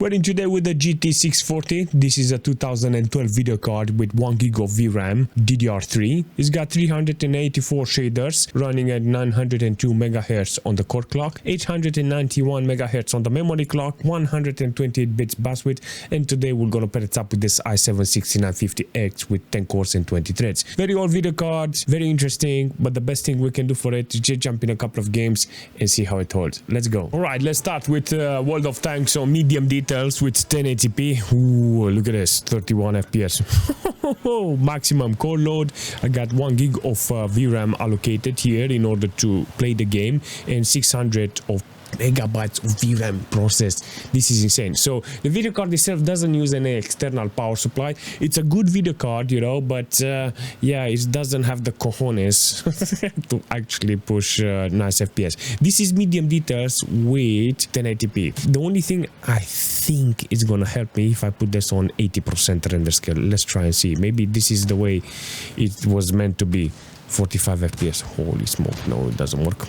We're in today with the GT 640. This is a 2012 video card with 1 gig of VRAM, DDR3. It's got 384 shaders running at 902 MHz on the core clock, 891 MHz on the memory clock, 128 bits bus width, and today we're gonna pair it up with this i7-6950X with 10 cores and 20 threads. Very old video cards, very interesting, but the best thing we can do for it is just jump in a couple of games and see how it holds. Let's go. All right, let's start with World of Tanks on medium details with 1080p. Ooh, look at this, 31 FPS. Maximum core load. I got 1 gig of VRAM allocated here in order to play the game, and 600 of megabytes of VRAM processed. This is insane. So the video card itself doesn't use any external power supply. It's a good video card, you know, but yeah, it doesn't have the cojones to actually push nice FPS. This is medium details with 1080p. The only thing I think is gonna help me if I put this on 80% render scale. Let's try and see. Maybe this is the way it was meant to be. 45 FPS. Holy smoke, no, it doesn't work.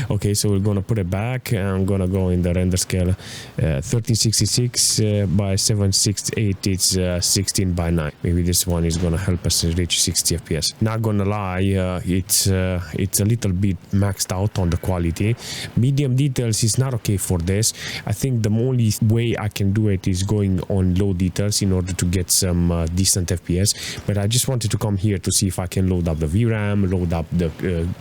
Okay, so we're gonna put it back. I'm gonna go in the render scale 1366 by 768. It's 16 by 9. Maybe this one is gonna help us reach 60 FPS. Not gonna lie, it's a little bit maxed out on the quality. Medium details is not okay for this. I think the only way I can do it is going on low details in order to get some decent FPS. But I just wanted to come here to see if I can load up the VRAM, load up the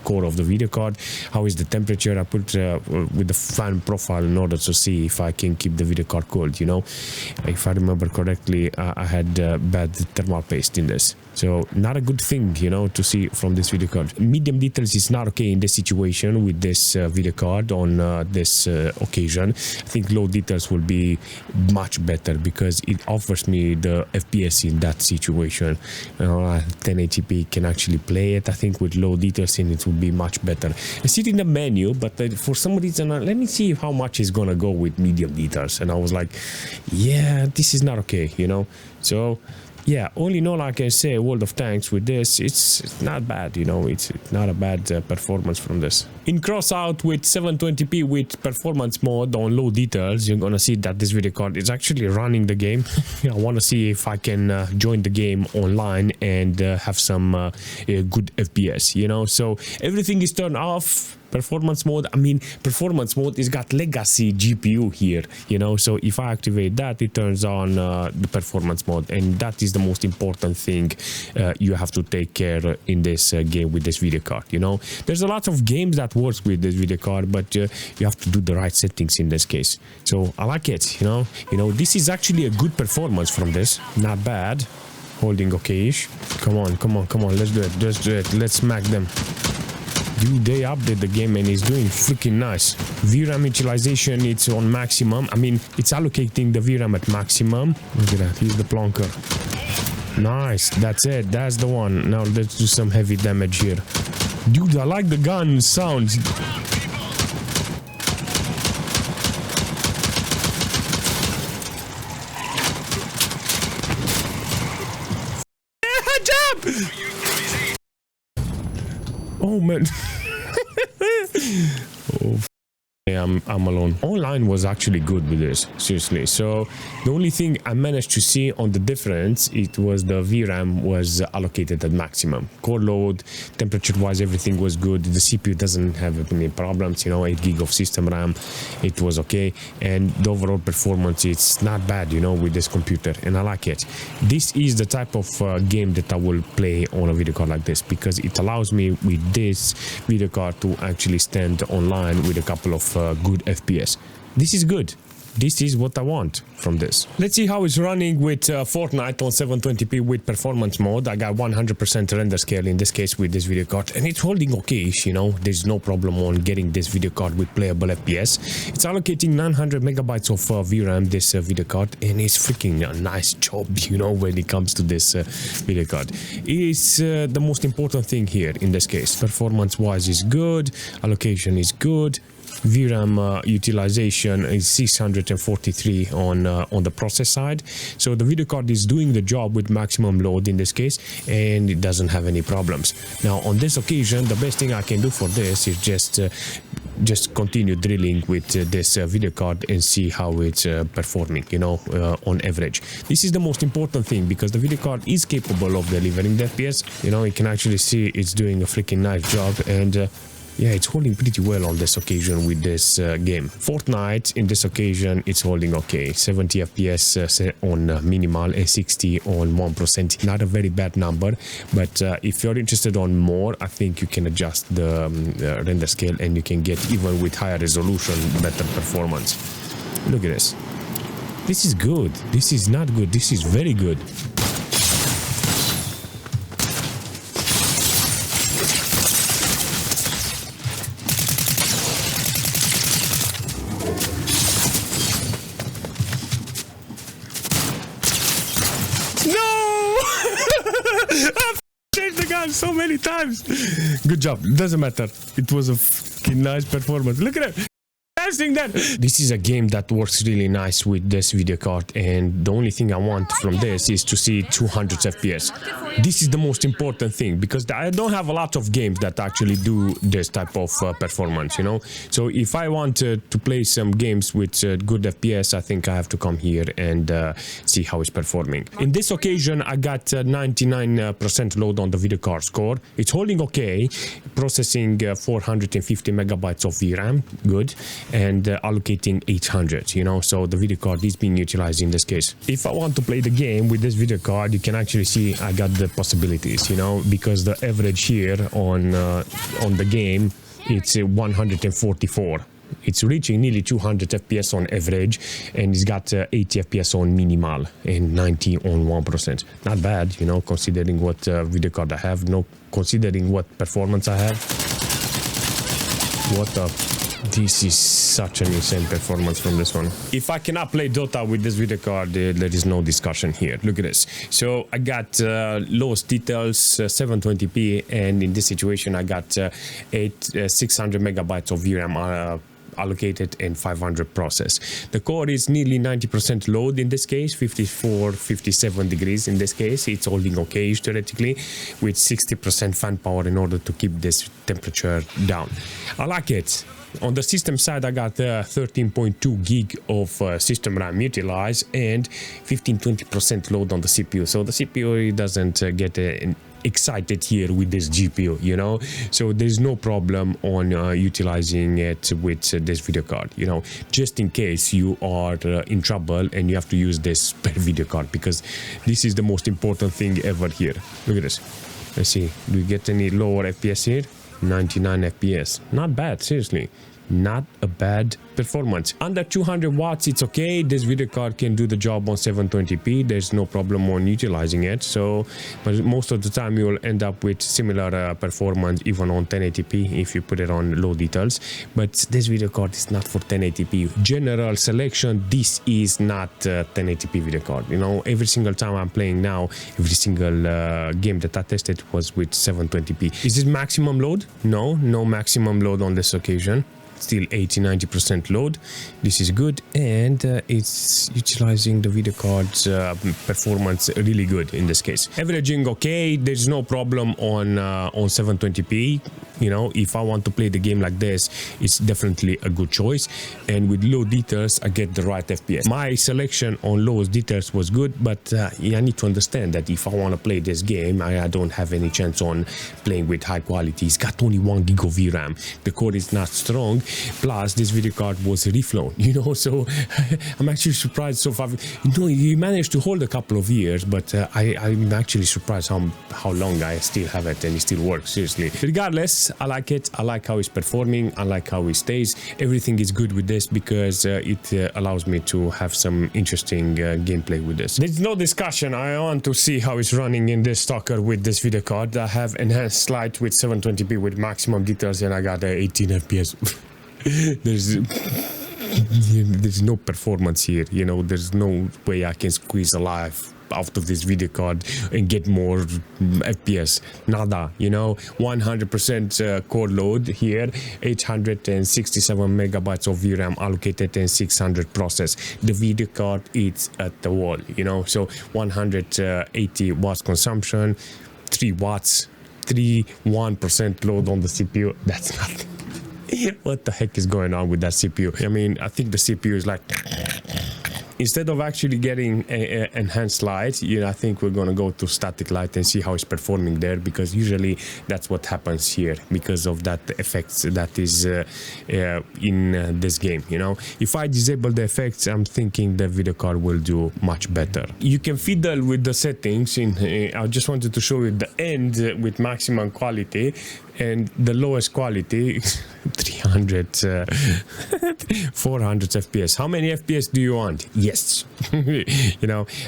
core of the video card. How is the temperature? I put with the fan profile in order to see if I can keep the video card cold, you know. If I remember correctly, I had bad thermal paste in this. So not a good thing, you know, to see from this video card. Medium details is not okay in this situation with this video card on this occasion. I think low details will be much better because it offers me the FPS in that situation. 1080p can actually play it. I think with low details in it would be much better. I see it in the menu, but for some reason, let me see how much is gonna go with medium details. And I was like, yeah, this is not okay, you know. So yeah, all in all, I can say World of Tanks with this, it's not bad, you know, it's not a bad performance from this. In Crossout with 720p with performance mode on low details, you're gonna see that this video card is actually running the game. I want to see if I can join the game online and have some good FPS, you know. So everything is turned off. Performance mode, I mean, performance mode is got legacy GPU here, you know, so if I activate that, it turns on the performance mode, and that is the most important thing you have to take care in this game with this video card, you know. There's a lot of games that works with this video card, but you have to do the right settings in this case. So I like it, you know, this is actually a good performance from this, not bad. Holding okay-ish. Come on, let's do it, let's smack them. Dude, they update the game and it's doing freaking nice. VRAM utilization, it's on maximum. I mean, it's allocating the VRAM at maximum. Look at that, here's the plonker. Nice, that's it, that's the one. Now let's do some heavy damage here. Dude, I like the gun sounds. Oh man. Oh, yeah, I'm alone. Online was actually good with this, seriously. So the only thing I managed to see on the difference, it was the VRAM was allocated at maximum. Core load, temperature wise, everything was good. The CPU doesn't have any problems, you know, 8 gig of system RAM, it was okay. And the overall performance, it's not bad, you know, with this computer, and I like it. This is the type of game that I will play on a video card like this, because it allows me with this video card to actually stand online with a couple of good FPS. This is good. This is what I want from this. Let's see how it's running with Fortnite on 720p with performance mode. I got 100% render scale in this case with this video card, and it's holding okay, you know. There's no problem on getting this video card with playable FPS. It's allocating 900 megabytes of VRAM, this video card, and it's freaking a nice job, you know, when it comes to this video card. It's the most important thing here in this case. Performance wise is good, allocation is good. VRAM utilization is 643 on the process side, so the video card is doing the job with maximum load in this case, and it doesn't have any problems. Now on this occasion, the best thing I can do for this is just just continue drilling with this video card and see how it's performing, you know, on average. This is the most important thing, because the video card is capable of delivering the FPS. You know, you can actually see it's doing a freaking nice job, and yeah, it's holding pretty well on this occasion with this game. Fortnite, in this occasion, it's holding okay. 70 FPS on minimal and 60 on 1%. Not a very bad number, but if you're interested on more, I think you can adjust the render scale and you can get, even with higher resolution, better performance. Look at this. This is good. This is not good. This is very good. I've changed the gun so many times. Good job. Doesn't matter. It was a fucking nice performance. Look at it. That. This is a game that works really nice with this video card, and the only thing I want from this is to see 200 FPS. This is the most important thing, because I don't have a lot of games that actually do this type of performance, you know. So if I want to play some games with good FPS, I think I have to come here and see how it's performing. In this occasion, I got 99% load on the video card score. It's holding okay, processing 450 megabytes of VRAM, good, and allocating 800, you know, so the video card is being utilized in this case. If I want to play the game with this video card, you can actually see I got the possibilities, you know, because the average here on the game, it's 144. It's reaching nearly 200 FPS on average, and it's got 80 FPS on minimal and 90 on 1%. Not bad, you know, considering what video card I have, no, considering what performance I have. What the... This is such an insane performance from this one. If I cannot play Dota with this video card, there is no discussion here. Look at this. So I got lowest details, 720p, and in this situation I got 600 megabytes of VRAM allocated and 500 process. The core is nearly 90% load in this case, 57 degrees in this case. It's holding okay theoretically, with 60% fan power in order to keep this temperature down. I like it. On the system side, I got 13.2 gig of system RAM utilized and 15-20% load on the CPU. So the CPU doesn't get excited here with this GPU, you know, so there's no problem on utilizing it with this video card, you know, just in case you are in trouble and you have to use this per video card, because this is the most important thing ever here. Look at this. Let's see, do we get any lower FPS here? 99 FPS. Not bad, seriously. Not a bad performance. Under 200 watts, it's okay. This video card can do the job on 720p. There's no problem on utilizing it. So, but most of the time you will end up with similar performance even on 1080p if you put it on low details. But this video card is not for 1080p. General selection, this is not a 1080p video card. You know, every single time I'm playing now, every single game that I tested was with 720p. Is it maximum load? No, no maximum load on this occasion. Still 80-90% load. This is good, and it's utilizing the video card's performance really good in this case. Averaging okay. There's no problem on 720p. You know, if I want to play the game like this, it's definitely a good choice, and with low details I get the right FPS. My selection on lowest details was good, but I need to understand that if I want to play this game, I don't have any chance on playing with high quality. It's got only 1 gig of VRAM. The core is not strong, plus this video card was reflown, you know, so I'm actually surprised so far. You know, you managed to hold a couple of years, but I'm actually surprised how long I still have it and it still works, seriously. Regardless, I like it. I like how it's performing. I like how it stays. Everything is good with this because it allows me to have some interesting gameplay with this. There's no discussion. I want to see how it's running in this S.T.A.L.K.E.R with this video card. I have enhanced light with 720p with maximum details, and I got 18 FPS. There's no performance here, you know. There's no way I can squeeze a life out of this video card and get more FPS. Nada, you know. 100% core load here, 867 megabytes of VRAM allocated and 600 process. The video card is at the wall, you know, so 180 watts consumption, 3 watts, 1% load on the CPU. That's nothing. What the heck is going on with that CPU? I mean, I think the CPU is like, instead of actually getting a enhanced light, I think we're going to go to static light and see how it's performing there, because usually that's what happens here because of that effects that is in this game. If I disable the effects, I'm thinking the video card will do much better. You can fiddle with the settings. I just wanted to show you the end with maximum quality and the lowest quality 300 400 fps. How many fps do you want? Yes.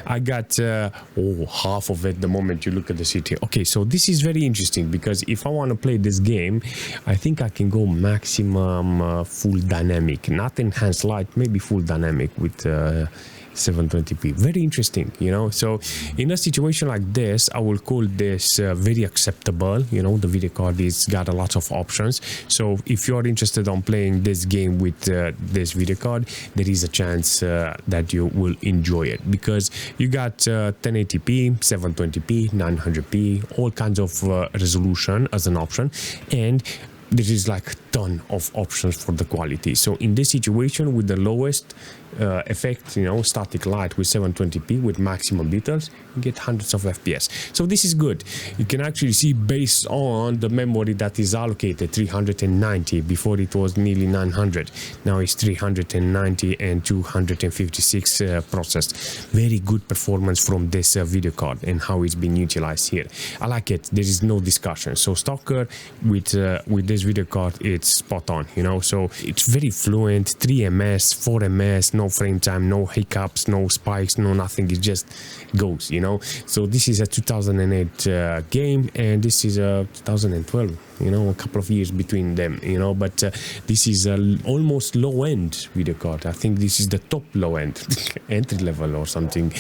I got half of it the moment you look at the city. Okay, so this is very interesting, because if I want to play this game, I think I can go maximum full dynamic, not enhanced light, maybe full dynamic with 720p. Very interesting. So in a situation like this, I will call this very acceptable. The video card is got a lot of options, so if you're interested on playing this game with this video card, there is a chance that you will enjoy it, because you got 1080p, 720p, 900p, all kinds of resolution as an option, and there is like a ton of options for the quality. So in this situation, with the lowest effect, static light with 720p with maximum details, you get hundreds of fps. So this is good. You can actually see, based on the memory that is allocated, 390. Before it was nearly 900, now it's 390 and 256 processed. Very good performance from this video card and how it's been utilized here. I like it. There is no discussion. So S.T.A.L.K.E.R with this video card, it's spot on. So it's very fluent. 3 ms, 4 ms, no frame time, no hiccups, no spikes, no nothing. It just goes. So this is a 2008 game, and this is a 2012. A couple of years between them, but this is almost low-end video card. I think this is the top low-end entry level or something.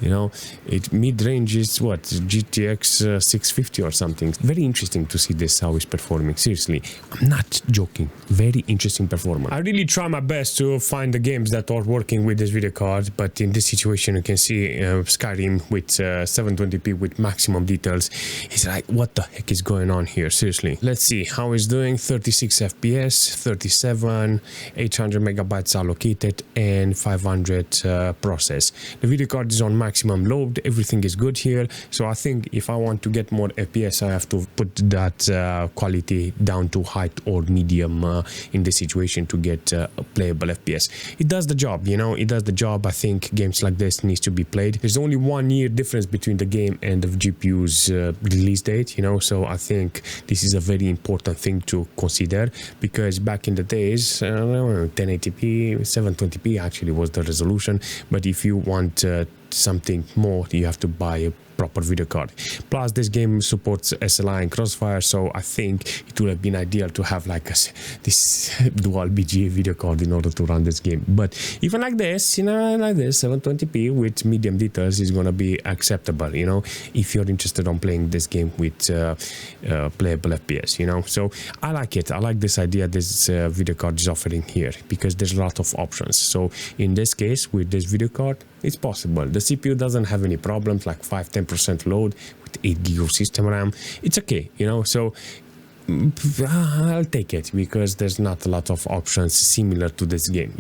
It mid-range is what, GTX 650 or something. Very interesting to see this, how it's performing. Seriously, I'm not joking. Very interesting performance. I really try my best to find the games that are working with this video card, but in this situation you can see Skyrim with 720p with maximum details. It's like, what the heck is going on here? Seriously. Let's see how it's doing. 36 fps, 37, 800 megabytes allocated, and 500 process. The video card is on maximum load. Everything is good here. So I think if I want to get more fps, I have to put that quality down to height or medium in this situation to get playable fps. It does the job. It does the job. I think games like this needs to be played. There's only 1 year difference between the game and the GPU's release date. So I think this is a very important thing to consider, because back in the days 1080p, 720p actually was the resolution, but if you want something more, you have to buy a proper video card. Plus this game supports SLI and Crossfire, so I think it would have been ideal to have like this dual BGA video card in order to run this game. But even like this, like this 720p with medium details is gonna be acceptable, if you're interested on playing this game with playable FPS. So I like it. I like this idea this video card is offering here, because there's a lot of options. So in this case, with this video card, it's possible. The CPU doesn't have any problems, like 5-10% load with 8 GB of system RAM. It's okay, so I'll take it, because there's not a lot of options similar to this game.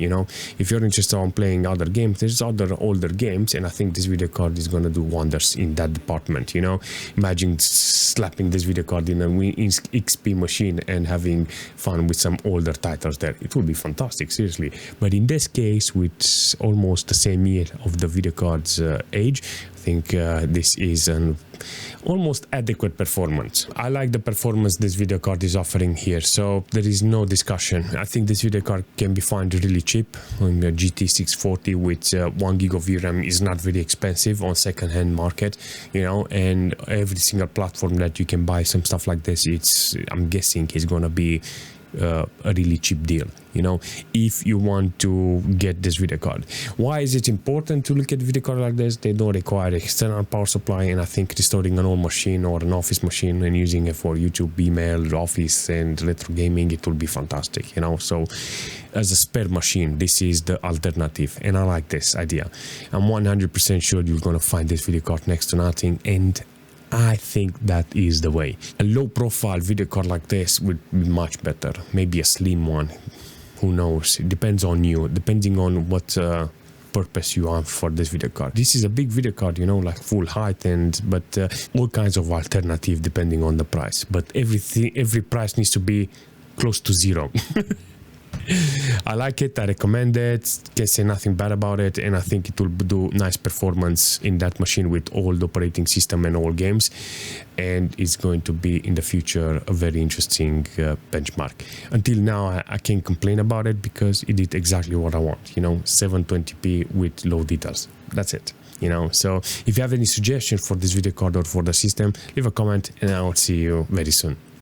If you're interested in playing other games, there's other older games, and I think this video card is going to do wonders in that department. Imagine slapping this video card in a XP machine and having fun with some older titles there. It would be fantastic, seriously. But in this case, with almost the same year of the video card's age, I think this is an almost adequate performance. I like the performance this video card is offering here, so there is no discussion. I think this video card can be found really cheap on the GT 640 with 1 GB of VRAM is not very expensive on second-hand market, and every single platform that you can buy some stuff like this, I'm guessing is gonna be a really cheap deal, if you want to get this video card. Why is it important to look at video card like this? They don't require external power supply, and I think restoring an old machine or an office machine and using it for YouTube, email, office, and retro gaming, it will be fantastic. So as a spare machine, this is the alternative, and I like this idea. I'm 100% sure you're gonna find this video card next to nothing, and I think that is the way. A low profile video card like this would be much better. Maybe a slim one. Who knows? It depends on you, depending on what purpose you have for this video card. This is a big video card, you know, like full height, but all kinds of alternative depending on the price. But every price needs to be close to zero. I like it, I recommend it, can say nothing bad about it, and I think it will do nice performance in that machine with all the operating system and all games, and it's going to be in the future a very interesting benchmark. Until now I can't complain about it because it did exactly what I want, you know, 720p with low details. That's it, you know. So if you have any suggestion for this video card or for the system, leave a comment and I will see you very soon.